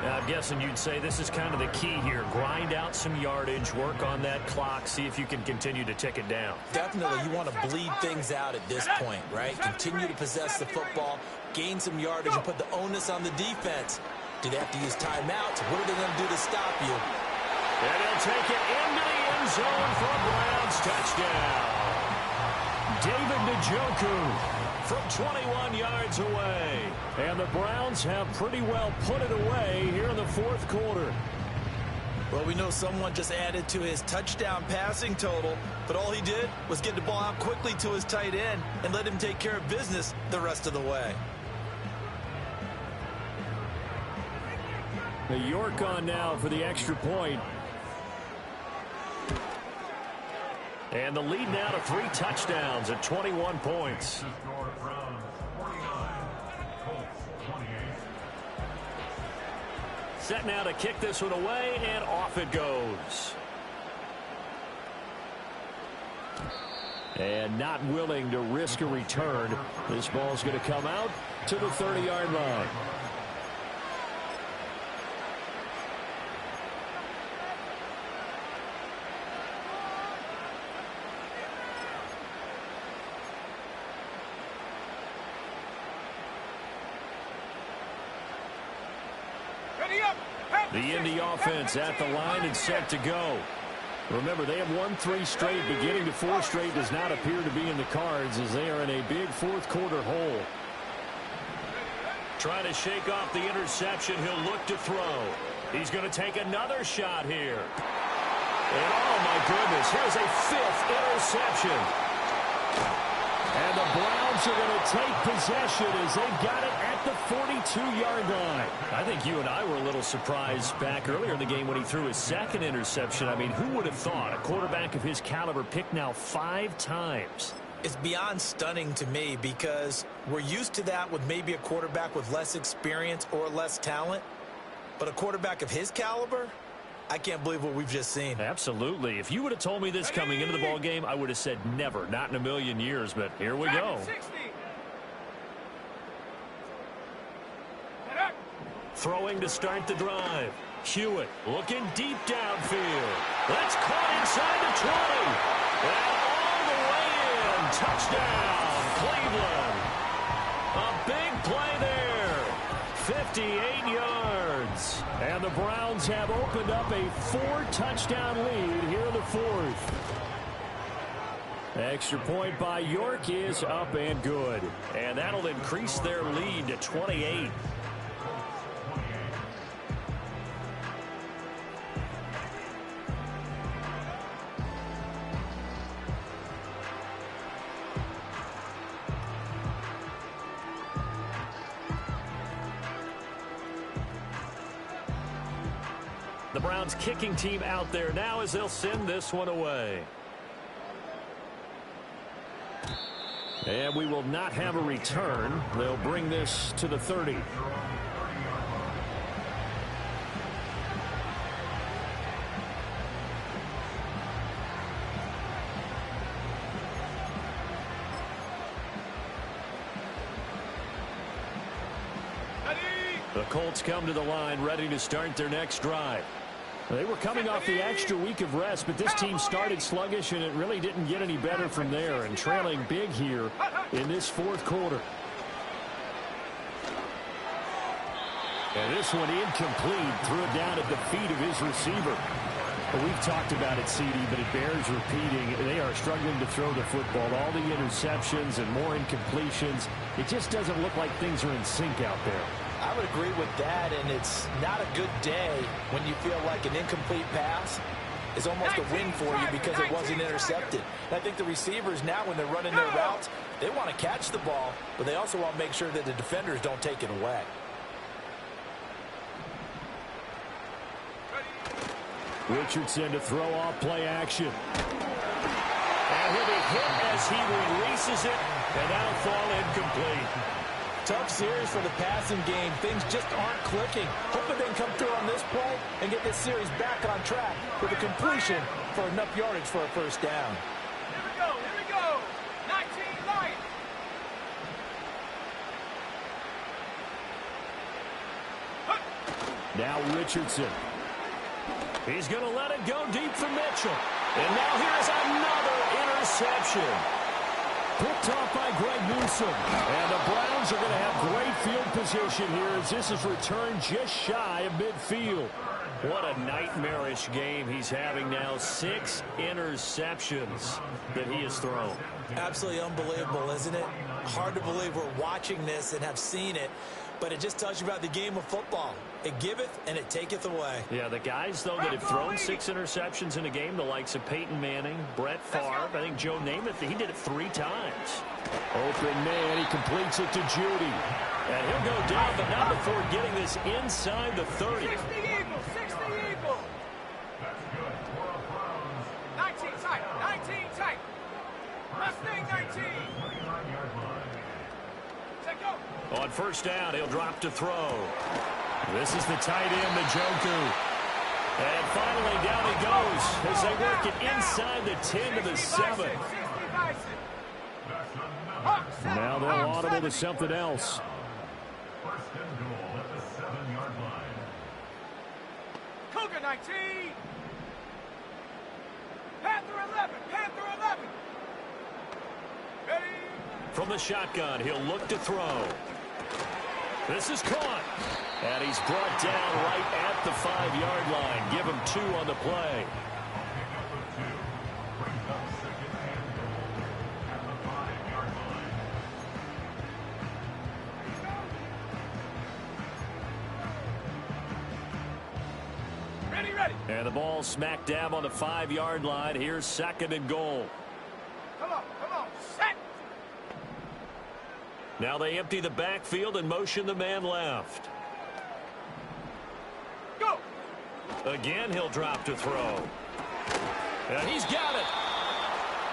Now, I'm guessing you'd say this is kind of the key here. Grind out some yardage, work on that clock, see if you can continue to tick it down. Definitely, you want to bleed things out at this point, right? Continue to possess the football, gain some yardage, and put the onus on the defense. Do they have to use timeouts? What are they going to do to stop you? And he'll take it into the end zone for a Browns touchdown. David Njoku from 21 yards away. And the Browns have pretty well put it away here in the 4th quarter. Well, we know someone just added to his touchdown passing total, but all he did was get the ball out quickly to his tight end and let him take care of business the rest of the way. York on now for the extra point. And the lead now to 3 touchdowns at 21 points. Set now to kick this one away, and off it goes. And not willing to risk a return. This ball's going to come out to the 30-yard line. The Indy offense at the line and set to go. Remember, they have won 3 straight. Beginning to 4 straight does not appear to be in the cards as they are in a big 4th quarter hole. Trying to shake off the interception. He'll look to throw. He's going to take another shot here. And oh my goodness, here's a 5th interception. And the Browns are going to take possession as they've got it at the 42-yard line. I think you and I were a little surprised back earlier in the game when he threw his 2nd interception. I mean, who would have thought a quarterback of his caliber picked now 5 times? It's beyond stunning to me because we're used to that with maybe a quarterback with less experience or less talent. But a quarterback of his caliber, I can't believe what we've just seen. Absolutely. If you would have told me this coming into the ball game, I would have said never, not in a million years, but here we go. Throwing to start the drive. Hewitt looking deep downfield. That's caught inside the 20. And all the way in. Touchdown. Cleveland. A big play there. 58 yards. And the Browns have opened up a 4-touchdown lead here in the 4th. Extra point by York is up and good. And that'll increase their lead to 28. The Browns kicking team out there now as they'll send this one away. And we will not have a return. They'll bring this to the 30. The Colts come to the line ready to start their next drive. They were coming off the extra week of rest, but this team started sluggish, and it really didn't get any better from there, and trailing big here in this fourth quarter. And this one incomplete. Threw it down at the feet of his receiver. Well, we've talked about it, CD, but it bears repeating. They are struggling to throw the football. All the interceptions and more incompletions. It just doesn't look like things are in sync out there. I would agree with that, and it's not a good day when you feel like an incomplete pass is almost a win for you because it wasn't intercepted. And I think the receivers now, when they're running their routes, they want to catch the ball, but they also want to make sure that the defenders don't take it away. Richardson to throw off play action. And he'll be hit as he releases it, and that'll fall incomplete. Tough series for the passing game. Things just aren't clicking. Hoping they can come through on this play and get this series back on track with a completion for enough yardage for a first down. Here we go. 19 Lions. Now Richardson. He's going to let it go deep for Mitchell. And now here's another interception. Picked off by Greg Newsome. And the Browns are going to have great field position here as this is returned just shy of midfield. What a nightmarish game he's having now. 6 interceptions that he has thrown. Absolutely unbelievable, isn't it? Hard to believe we're watching this and have seen it, but it just tells you about the game of football. It giveth and it taketh away. Yeah, the guys, though, that have thrown 6 interceptions in a game, the likes of Peyton Manning, Brett Favre, I think Joe Namath, he did it 3 times. Open man, he completes it to Judy. And he'll go down, but not before getting this inside the 30. 60 Eagles. 19 tight. Mustang 19. Set go. On first down, he'll drop to throw. This is the tight end, Njoku. And finally, down he goes as they work it inside the 10 to the 7. Now they'll audible to something else. Cougar 19. Panther 11. Ready. From the shotgun, he'll look to throw. This is caught. And he's brought down right at the 5-yard line. Give him 2 on the play. Ready. And the ball smack dab on the 5-yard line. Here's 2nd and goal. Come on. Set. Now they empty the backfield and motion the man left. Go. Again, he'll drop to throw. And he's got it.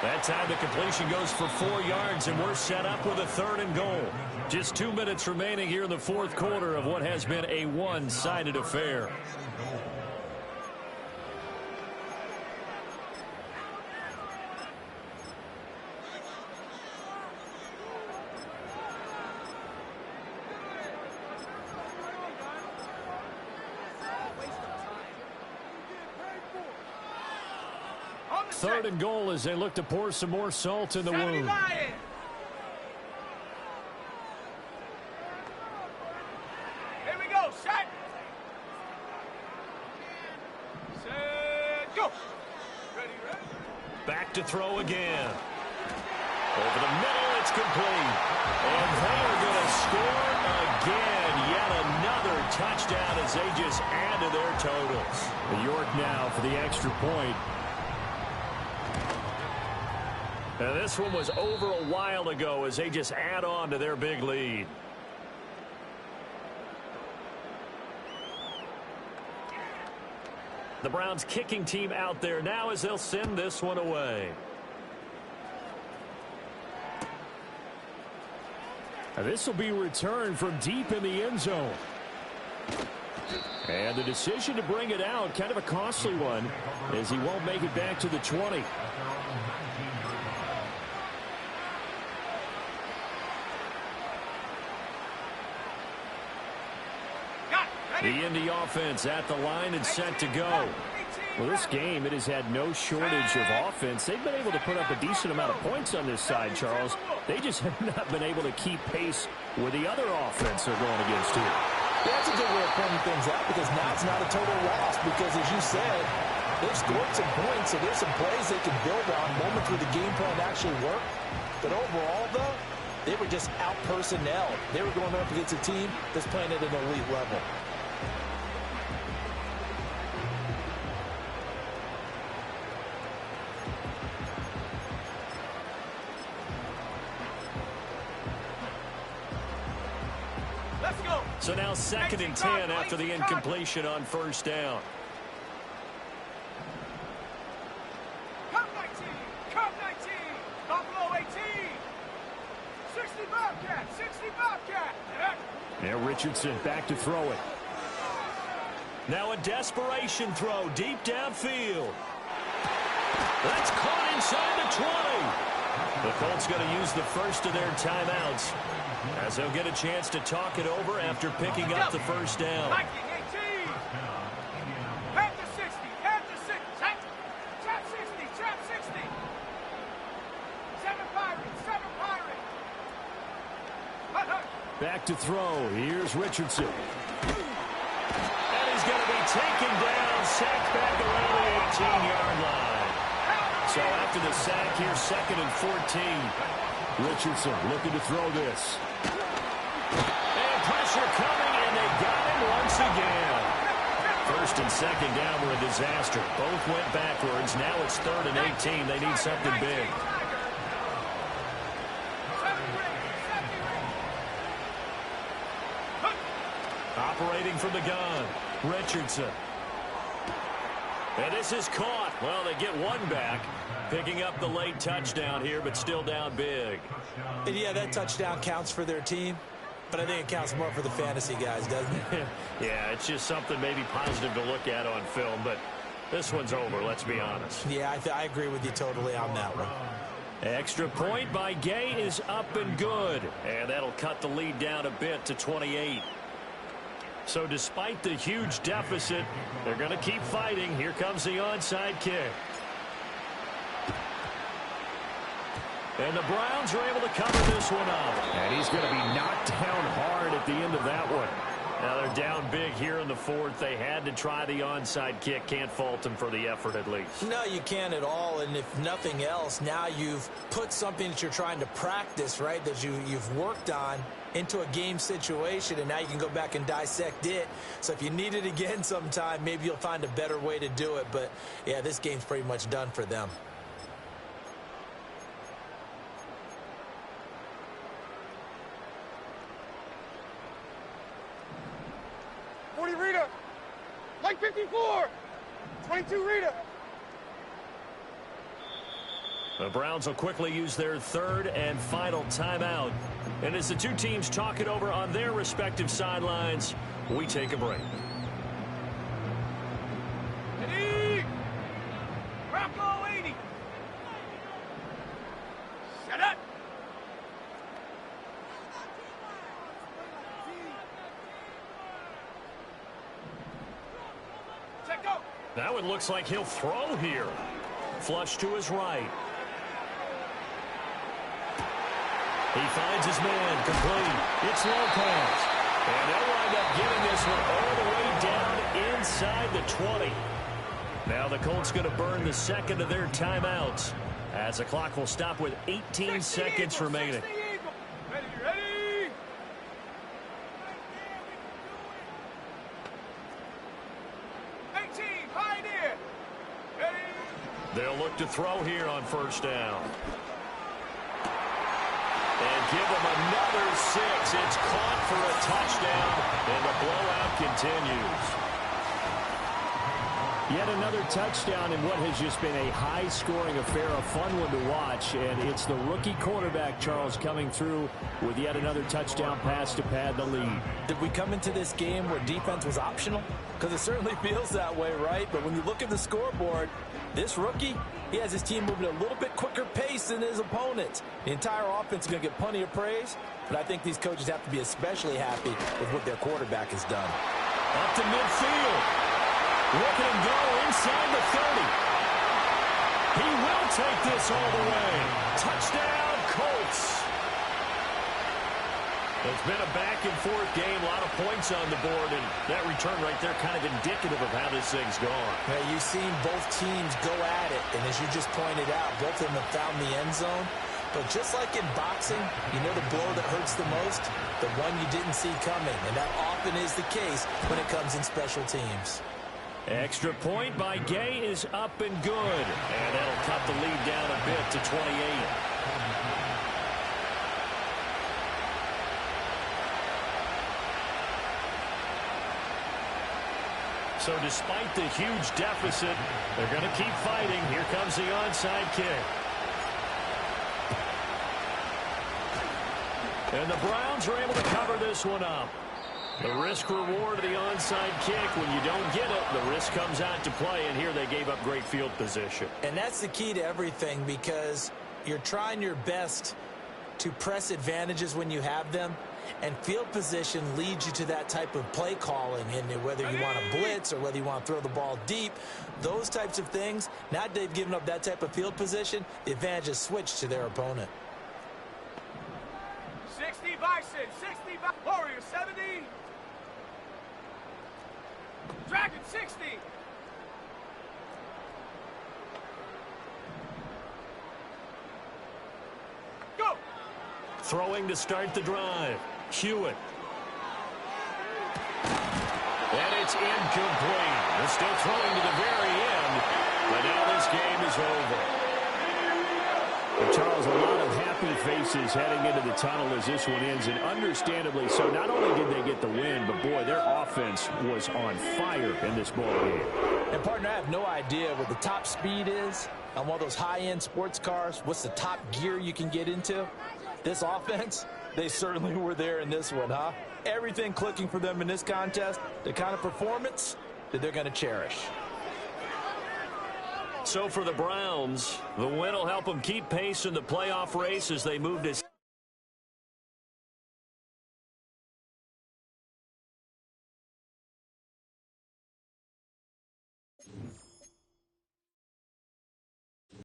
That time the completion goes for 4 yards, and we're set up with a 3rd and goal. Just 2 minutes remaining here in the fourth quarter of what has been a one-sided affair. Third and goal as they look to pour some more salt in the wound. Here we go. Set. Go. Ready. Back to throw again. Over the middle, it's complete. And they are going to score again. Yet another touchdown as they just add to their totals. York now for the extra point. And this one was over a while ago as they just add on to their big lead. The Browns kicking team out there now as they'll send this one away. And this will be returned from deep in the end zone. And the decision to bring it out, kind of a costly one, as he won't make it back to the 20. The Indy offense at the line and set to go. Well, this game, it has had no shortage of offense. They've been able to put up a decent amount of points on this side, Charles. They just have not been able to keep pace with the other offense they're going against here. Yeah, that's a good way of pointing things out, because now it's not a total loss, because as you said, they've scored some points, so there's some plays they can build on, moments where the game plan actually worked. But overall, though, they were just out-personnel. They were going up against a team that's playing at an elite level. Let's go. So now 2nd and 10 after the incompletion on first down. Come 19. Come 19. Buffalo 18. 60 Bobcat. 60 Bobcat. Now Richardson back to throw it. Now a desperation throw deep downfield. That's caught inside the 20. The Colts going to use the first of their timeouts, as they'll get a chance to talk it over after picking up the first down. Viking 18. Head to 60. Head to 60. Trap 60. Trap 60. 7 Pirates. 7 Pirates. Back to throw. Here's Richardson. And he's going to be taken down, sacked back around the 18-yard line. So after the sack here, 2nd and 14. Richardson looking to throw this. And pressure coming, and they got him once again. 1st and 2nd down were a disaster. Both went backwards. Now it's 3rd and 18. They need something big. Operating from the gun, Richardson. And this is caught. Well, they get one back, picking up the late touchdown here, but still down big. And yeah, that touchdown counts for their team, but I think it counts more for the fantasy guys, doesn't it? Yeah, it's just something maybe positive to look at on film, but this one's over, let's be honest. Yeah, I agree with you totally on that one. Extra point by Gay is up and good, and that'll cut the lead down a bit to 28. So despite the huge deficit, they're going to keep fighting. Here comes the onside kick. And the Browns are able to cover this one up. And he's going to be knocked down hard at the end of that one. Now they're down big here in the 4th. They had to try the onside kick. Can't fault them for the effort at least. No, you can't at all. And if nothing else, now you've put something that you're trying to practice, right, that you've worked on into a game situation, and now you can go back and dissect it. So if you need it again sometime, maybe you'll find a better way to do it. But, yeah, this game's pretty much done for them. Rita. Like 54. 22 Rita. The Browns will quickly use their 3rd and final timeout. And as the two teams talk it over on their respective sidelines, we take a break. Ready? Rocco 80. Shut up. Check go. Now it looks like he'll throw here. Flush to his right. He finds his man, complete. It's Lopez. And they'll wind up getting this one all the way down inside the 20. Now the Colts going to burn the 2nd of their timeouts, as the clock will stop with 18 seconds remaining. Ready, ready. Pioneer. Ready. They'll look to throw here on first down. And give them another 6. It's caught for a touchdown, and the blowout continues. Yet another touchdown in what has just been a high-scoring affair, a fun one to watch. And it's the rookie quarterback, Charles, coming through with yet another touchdown pass to pad the lead. Did we come into this game where defense was optional? Because it certainly feels that way, right? But when you look at the scoreboard, this rookie, he has his team moving at a little bit quicker pace than his opponents. The entire offense is going to get plenty of praise, but I think these coaches have to be especially happy with what their quarterback has done. Up to midfield. Look at him go inside the 30. He will take this all the way. Touchdown, Colts. It's been a back-and-forth game, a lot of points on the board, and that return right there kind of indicative of how this thing's gone. Now, you've seen both teams go at it, and as you just pointed out, both of them have found the end zone. But just like in boxing, you know the blow that hurts the most? The one you didn't see coming, and that often is the case when it comes in special teams. Extra point by Gay is up and good, and that'll cut the lead down a bit to 28. So despite the huge deficit, they're going to keep fighting. Here comes the onside kick. And the Browns are able to cover this one up. The risk-reward of the onside kick, when you don't get it, the risk comes out to play, and here they gave up great field position. And that's the key to everything, because you're trying your best to press advantages when you have them, and field position leads you to that type of play calling, and whether you want to blitz or whether you want to throw the ball deep, those types of things. Now that they've given up that type of field position, the advantage is switched to their opponent. 60 Bison, 60 Warriors, 70. Dragon, 60. Go. Throwing to start the drive. Hewitt. And it's incomplete. They're still throwing to the very end, but now this game is over. Well, Charles, a lot of happy faces heading into the tunnel as this one ends, and understandably so. Not only did they get the win, but, boy, their offense was on fire in this ball game. And, partner, I have no idea what the top speed is on one of those high-end sports cars. What's the top gear you can get into? This offense, they certainly were there in this one, huh? Everything clicking for them in this contest, the kind of performance that they're going to cherish. So for the Browns, the win will help them keep pace in the playoff race as they move to